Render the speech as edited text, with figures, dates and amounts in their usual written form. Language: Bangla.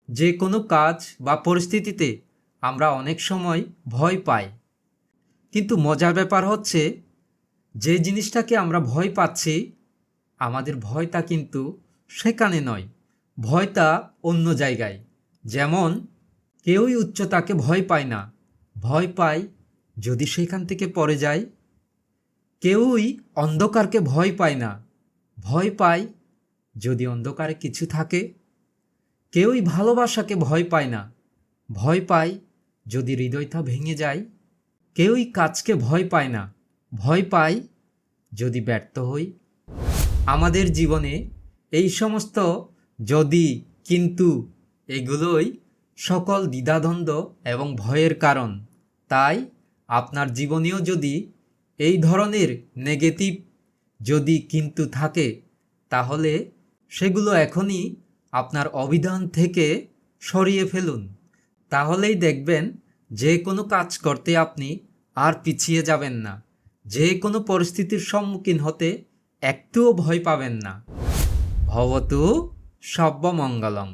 যে কোনো কাজ বা পরিস্থিতিতে আমরা অনেক সময় ভয় পাই, কিন্তু মজার ব্যাপার হচ্ছে যে জিনিসটাকে আমরা ভয় পাচ্ছি আমাদের ভয়টা কিন্তু সেখানে নয়, ভয়টা অন্য জায়গায়। যেমন কেউই উচ্চতাকে ভয় পায় না, ভয় পায় যদি সেখান থেকে পড়ে যায়। কেউই অন্ধকারকে ভয় পায় না, ভয় পায় যদি অন্ধকারে কিছু থাকে। কেউই ভালোবাসাকে ভয় পায় না, ভয় পায় যদি হৃদয়টা ভেঙে যায়। কেউই কাজকে ভয় পায় না, ভয় পায় যদি ব্যর্থ হই। আমাদের জীবনে এই সমস্ত যদি, কিন্তু এগুলোই সকল দ্বিধাদ্বন্দ্ব এবং ভয়ের কারণ। তাই আপনার জীবনেও যদি এই ধরনের নেগেটিভ যদি কিন্তু থাকে, তাহলে সেগুলো এখনই আপনার অভিধান থেকে সরিয়ে ফেলুন। তাহলেই দেখবেন যে কোনো কাজ করতে আপনি আর পিছিয়ে যাবেন না, যে কোনো পরিস্থিতির সম্মুখীন হতে একটুও ভয় পাবেন না। ভবতু সর্বমঙ্গলং।